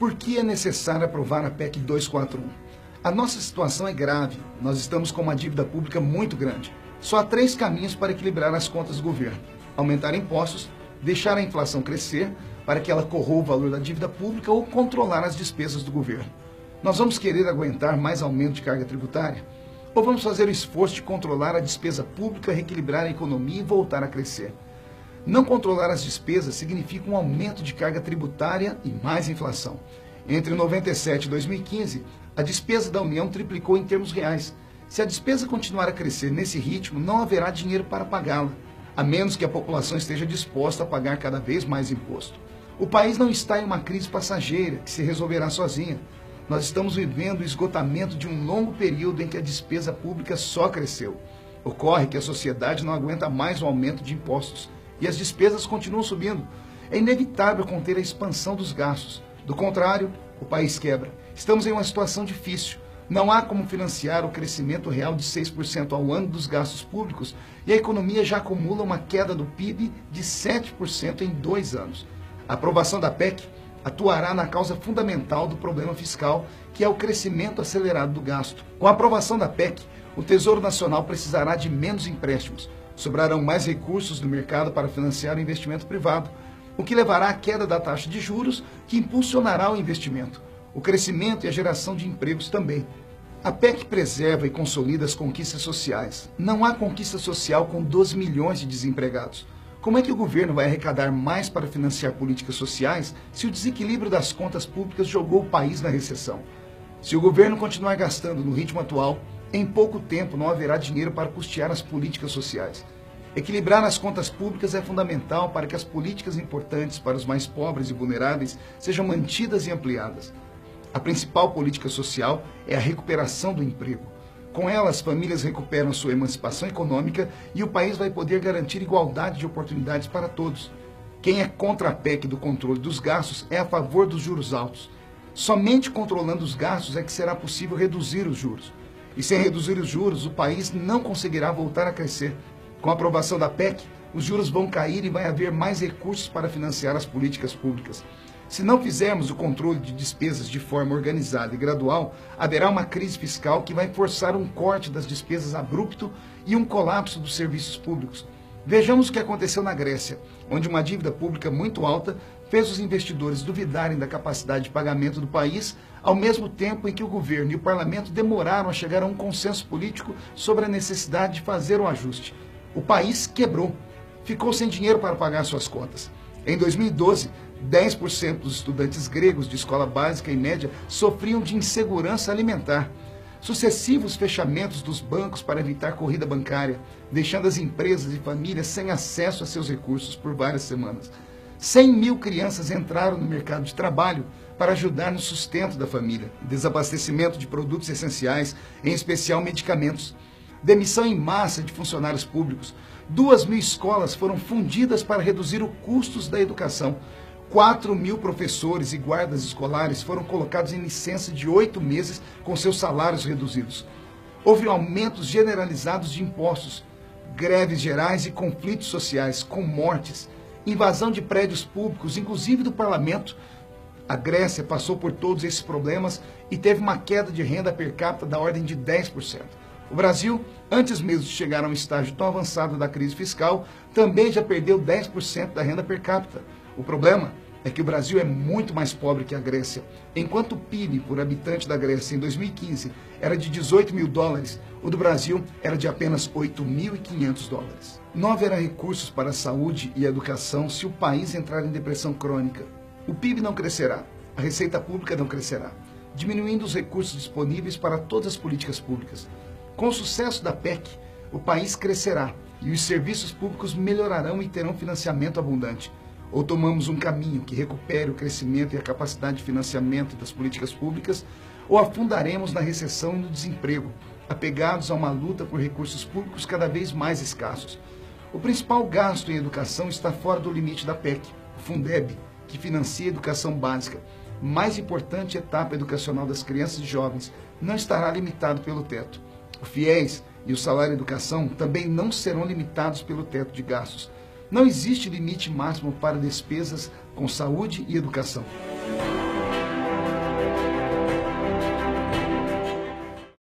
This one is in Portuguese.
Por que é necessário aprovar a PEC 241? A nossa situação é grave. Nós estamos com uma dívida pública muito grande. Só há 3 caminhos para equilibrar as contas do governo: aumentar impostos, deixar a inflação crescer para que ela corroa o valor da dívida pública ou controlar as despesas do governo. Nós vamos querer aguentar mais aumento de carga tributária? Ou vamos fazer o esforço de controlar a despesa pública, reequilibrar a economia e voltar a crescer? Não controlar as despesas significa um aumento de carga tributária e mais inflação. Entre 1997 e 2015, a despesa da União triplicou em termos reais. Se a despesa continuar a crescer nesse ritmo, não haverá dinheiro para pagá-la, a menos que a população esteja disposta a pagar cada vez mais imposto. O país não está em uma crise passageira que se resolverá sozinha. Nós estamos vivendo o esgotamento de um longo período em que a despesa pública só cresceu. Ocorre que a sociedade não aguenta mais o aumento de impostos e as despesas continuam subindo. É inevitável conter a expansão dos gastos. Do contrário, o país quebra. Estamos em uma situação difícil. Não há como financiar o crescimento real de 6% ao ano dos gastos públicos e a economia já acumula uma queda do PIB de 7% em 2 anos. A aprovação da PEC atuará na causa fundamental do problema fiscal, que é o crescimento acelerado do gasto. Com a aprovação da PEC, o Tesouro Nacional precisará de menos empréstimos. Sobrarão mais recursos no mercado para financiar o investimento privado, o que levará à queda da taxa de juros, que impulsionará o investimento, o crescimento e a geração de empregos também. A PEC preserva e consolida as conquistas sociais. Não há conquista social com 12 milhões de desempregados. Como é que o governo vai arrecadar mais para financiar políticas sociais se o desequilíbrio das contas públicas jogou o país na recessão? Se o governo continuar gastando no ritmo atual, em pouco tempo não haverá dinheiro para custear as políticas sociais. Equilibrar as contas públicas é fundamental para que as políticas importantes para os mais pobres e vulneráveis sejam mantidas e ampliadas. A principal política social é a recuperação do emprego. Com ela, as famílias recuperam sua emancipação econômica e o país vai poder garantir igualdade de oportunidades para todos. Quem é contra a PEC do controle dos gastos é a favor dos juros altos. Somente controlando os gastos é que será possível reduzir os juros. E sem reduzir os juros, o país não conseguirá voltar a crescer. Com a aprovação da PEC, os juros vão cair e vai haver mais recursos para financiar as políticas públicas. Se não fizermos o controle de despesas de forma organizada e gradual, haverá uma crise fiscal que vai forçar um corte das despesas abrupto e um colapso dos serviços públicos. Vejamos o que aconteceu na Grécia, onde uma dívida pública muito alta fez os investidores duvidarem da capacidade de pagamento do país, ao mesmo tempo em que o governo e o parlamento demoraram a chegar a um consenso político sobre a necessidade de fazer um ajuste. O país quebrou, ficou sem dinheiro para pagar suas contas. Em 2012, 10% dos estudantes gregos de escola básica e média sofriam de insegurança alimentar. Sucessivos fechamentos dos bancos para evitar corrida bancária, deixando as empresas e famílias sem acesso a seus recursos por várias semanas. 100 mil crianças entraram no mercado de trabalho para ajudar no sustento da família. Desabastecimento de produtos essenciais, em especial medicamentos. Demissão em massa de funcionários públicos. 2.000 escolas foram fundidas para reduzir os custos da educação. 4.000 professores e guardas escolares foram colocados em licença de 8 meses com seus salários reduzidos. Houve aumentos generalizados de impostos, greves gerais e conflitos sociais, com mortes, invasão de prédios públicos, inclusive do parlamento. A Grécia passou por todos esses problemas e teve uma queda de renda per capita da ordem de 10%. O Brasil, antes mesmo de chegar a um estágio tão avançado da crise fiscal, também já perdeu 10% da renda per capita. O problema é que o Brasil é muito mais pobre que a Grécia. Enquanto o PIB por habitante da Grécia em 2015 era de 18 mil dólares, o do Brasil era de apenas 8.500 dólares. Não haverá recursos para a saúde e a educação se o país entrar em depressão crônica. O PIB não crescerá, a receita pública não crescerá, diminuindo os recursos disponíveis para todas as políticas públicas. Com o sucesso da PEC, o país crescerá e os serviços públicos melhorarão e terão financiamento abundante. Ou tomamos um caminho que recupere o crescimento e a capacidade de financiamento das políticas públicas, ou afundaremos na recessão e no desemprego, apegados a uma luta por recursos públicos cada vez mais escassos. O principal gasto em educação está fora do limite da PEC, o Fundeb, que financia a educação básica. Mais importante etapa educacional das crianças e jovens não estará limitado pelo teto. O FIES e o salário educação também não serão limitados pelo teto de gastos. Não existe limite máximo para despesas com saúde e educação.